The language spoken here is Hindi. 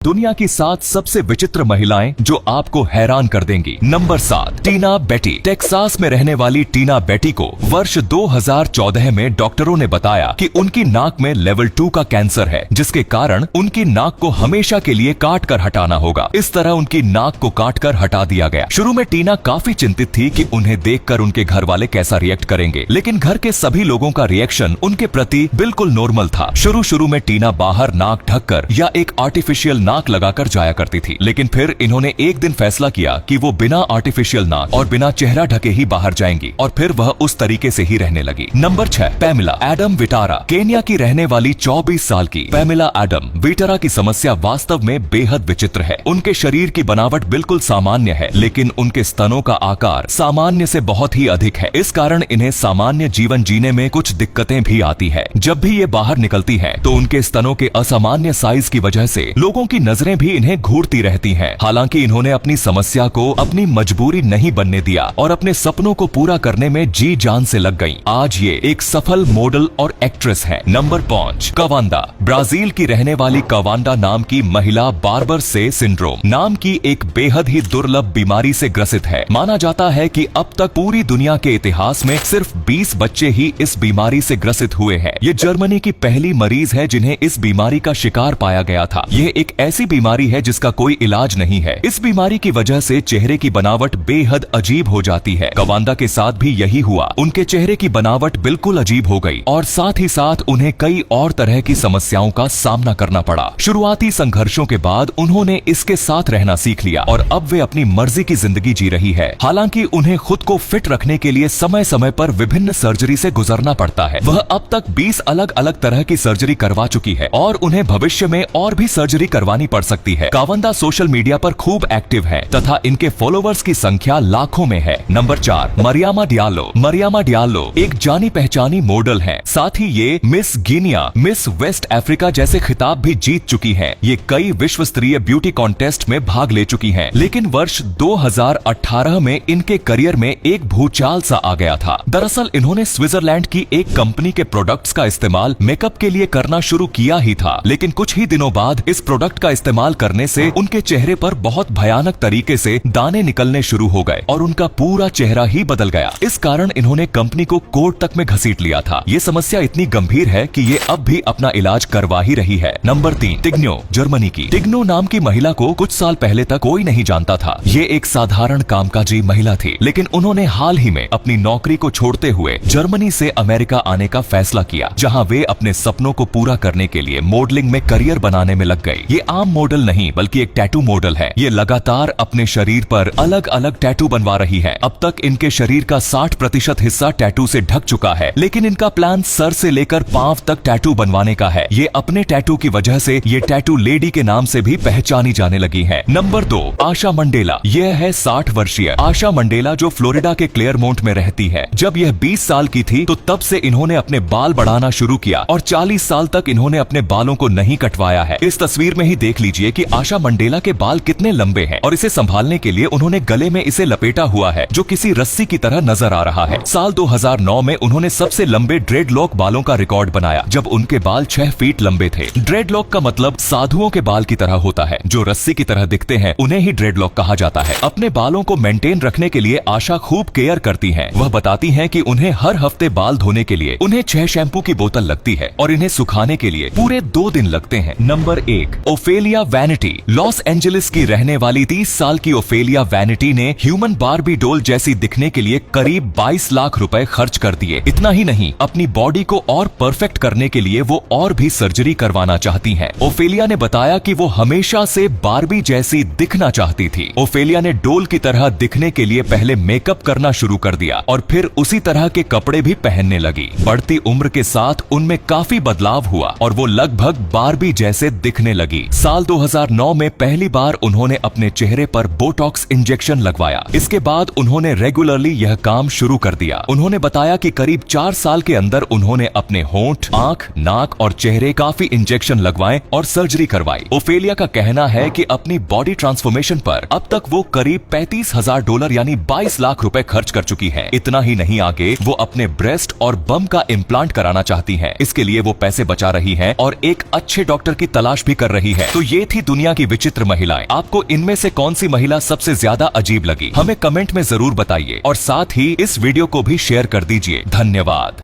दुनिया की 7 सबसे विचित्र महिलाएं जो आपको हैरान कर देंगी। नंबर 7, टीना बेटी। टेक्सास में रहने वाली टीना बेटी को वर्ष 2014 में डॉक्टरों ने बताया कि उनकी नाक में लेवल 2 का कैंसर है, जिसके कारण उनकी नाक को हमेशा के लिए काट कर हटाना होगा। इस तरह उनकी नाक को काट कर हटा दिया गया। शुरू में टीना काफी चिंतित थी कि उन्हें देखकर उनके घर वाले कैसा रिएक्ट करेंगे, लेकिन घर के सभी लोगों का रिएक्शन उनके प्रति बिल्कुल नॉर्मल था। शुरू में टीना बाहर नाक ढककर या एक आर्टिफिशियल नाक लगाकर जाया करती थी, लेकिन फिर इन्होंने एक दिन फैसला किया कि वो बिना आर्टिफिशियल नाक और बिना चेहरा ढके ही बाहर जाएंगी, और फिर वह उस तरीके से ही रहने लगी। Number 6, Pamela Adam Vitara. Kenya की रहने वाली 24 साल की पैमिला एडम विटारा की समस्या वास्तव में बेहद विचित्र है। उनके शरीर की बनावट बिल्कुल सामान्य है, लेकिन उनके स्तनों का आकार सामान्य से बहुत ही अधिक है। इस कारण इन्हें सामान्य जीवन जीने में कुछ दिक्कतें भी आती है। जब भी ये बाहर निकलती है तो उनके स्तनों के असामान्य साइज की वजह से लोगों की नजरें भी इन्हें घूरती रहती हैं। हालांकि इन्होंने अपनी समस्या को अपनी मजबूरी नहीं बनने दिया और अपने सपनों को पूरा करने में जी जान से लग गईं। आज ये एक सफल मॉडल और एक्ट्रेस हैं। नंबर 5, कवांडा। ब्राजील की रहने वाली कवांडा नाम की महिला बार्बर से सिंड्रोम नाम की एक बेहद ही दुर्लभ बीमारी से ग्रसित है। माना जाता है कि अब तक पूरी दुनिया के इतिहास में सिर्फ 20 बच्चे ही इस बीमारी से ग्रसित हुए हैं। ये जर्मनी की पहली मरीज है जिन्हें इस बीमारी का शिकार पाया गया था। यह एक ऐसी बीमारी है जिसका कोई इलाज नहीं है। इस बीमारी की वजह से चेहरे की बनावट बेहद अजीब हो जाती है। कवांडा के साथ भी यही हुआ। उनके चेहरे की बनावट बिल्कुल अजीब हो गई और साथ ही साथ उन्हें कई और तरह की समस्याओं का सामना करना पड़ा। शुरुआती संघर्षों के बाद उन्होंने इसके साथ रहना सीख लिया और अब वे अपनी मर्जी की जिंदगी जी रही है। हालांकि उन्हें खुद को फिट रखने के लिए समय समय पर विभिन्न सर्जरी से गुजरना पड़ता है। वह अब तक 20 अलग अलग तरह की सर्जरी करवा चुकी है और उन्हें भविष्य में और भी सर्जरी करवानी पड़ सकती है। कवांडा सोशल मीडिया पर खूब एक्टिव है तथा इनके फॉलोवर्स की संख्या लाखों में है। Number 4, Mariama Diallo. Mariama Diallo एक जानी पहचानी मॉडल हैं। साथ ही ये Miss Guinea, Miss West Africa जैसे खिताब भी जीत चुकी हैं। ये कई विश्व स्तरीय ब्यूटी कॉन्टेस्ट में भाग ले चुकी हैं। लेकिन वर्ष 2018 में इनके करियर में एक भूचाल सा आ गया था। दरअसल इन्होंने स्विट्जरलैंड की एक कंपनी के प्रोडक्ट्स का इस्तेमाल मेकअप के लिए करना शुरू किया ही था, लेकिन कुछ ही दिनों बाद इस प्रोडक्ट का इस्तेमाल करने से उनके चेहरे पर बहुत भयानक तरीके से दाने निकलने शुरू हो गए और उनका पूरा चेहरा ही बदल गया। इस कारण इन्होंने कंपनी को कोर्ट तक में घसीट लिया था। ये समस्या इतनी गंभीर है कि ये अब भी अपना इलाज करवा ही रही है। नंबर 3, टिग्नो। जर्मनी की टिग्नो नाम की महिला को कुछ साल पहले तक कोई नहीं जानता था। ये एक साधारण कामकाजी महिला थी, लेकिन उन्होंने हाल ही में अपनी नौकरी को छोड़ते हुए जर्मनी से अमेरिका आने का फैसला किया, जहाँ वे अपने सपनों को पूरा करने के लिए मॉडलिंग में करियर बनाने में लग गई। ये आम मॉडल नहीं बल्कि एक टैटू मॉडल है। ये लगातार अपने शरीर पर अलग अलग टैटू बनवा रही है। अब तक इनके शरीर का 60% हिस्सा टैटू से ढक चुका है, लेकिन इनका प्लान सर से लेकर पांव तक टैटू बनवाने का है। ये अपने टैटू की वजह से ये टैटू लेडी के नाम से भी पहचानी जाने लगी है। नंबर 2, आशा मंडेला। यह है 60 वर्षीय आशा मंडेला जो फ्लोरिडा के क्लेयरमाउंट में रहती है। जब यह 20 साल की थी तो तब से इन्होंने अपने बाल बढ़ाना शुरू किया और 40 साल तक इन्होंने अपने बालों को नहीं कटवाया है। इस तस्वीर में ही देख लीजिए कि आशा मंडेला के बाल कितने लंबे हैं और इसे संभालने के लिए उन्होंने गले में इसे लपेटा हुआ है जो किसी रस्सी की तरह नजर आ रहा है। साल 2009 में उन्होंने सबसे लंबे ड्रेडलॉक बालों का रिकॉर्ड बनाया, जब उनके बाल 6 फीट लंबे थे। ड्रेडलॉक का मतलब साधुओं के बाल की तरह होता है। जो रस्सी की तरह दिखते हैं उन्हें ही ड्रेडलॉक कहा जाता है। अपने बालों को मेंटेन रखने के लिए आशा खूब केयर करती हैं। वह बताती हैं कि उन्हें हर हफ्ते बाल धोने के लिए उन्हें 6 शैम्पू की बोतल लगती है और इन्हें सुखाने के लिए पूरे 2 दिन लगते हैं। Number 1, Ophelia vanity. Los Angeles की रहने वाली 30 साल की ओफेलिया वैनिटी ने ह्यूमन बार्बी डोल जैसी दिखने के लिए करीब 22 लाख रुपए खर्च कर दिए। इतना ही नहीं, अपनी बॉडी को और परफेक्ट करने के लिए वो और भी सर्जरी करवाना चाहती हैं। ओफेलिया ने बताया कि वो हमेशा से बार्बी जैसी दिखना चाहती थी। ओफेलिया ने डोल की तरह दिखने के लिए पहले मेकअप करना शुरू कर दिया और फिर उसी तरह के कपड़े भी पहनने लगी। बढ़ती उम्र के साथ उनमें काफी बदलाव हुआ और वो लगभग बार्बी जैसे दिखने लगी। साल 2009 में पहली बार उन्होंने अपने चेहरे पर बोटॉक्स इंजेक्शन लगवाया। इसके बाद उन्होंने रेगुलरली यह काम शुरू कर दिया। उन्होंने बताया कि करीब 4 साल के अंदर उन्होंने अपने होंठ, आंख, नाक और चेहरे काफी इंजेक्शन लगवाए और सर्जरी करवाई। ओफेलिया का कहना है कि अपनी बॉडी ट्रांसफॉर्मेशन पर अब तक वो करीब $35,000 यानी 22 लाख रुपए खर्च कर चुकी है। इतना ही नहीं, आगे वो अपने ब्रेस्ट और बम का इम्प्लांट कराना चाहती है। इसके लिए वो पैसे बचा रही है और एक अच्छे डॉक्टर की तलाश भी कर रही है। तो ये थी दुनिया की विचित्र महिलाएं। आपको इनमें से कौन सी महिला सबसे ज्यादा अजीब लगी, हमें कमेंट में जरूर बताइए और साथ ही इस वीडियो को भी शेयर कर दीजिए। धन्यवाद।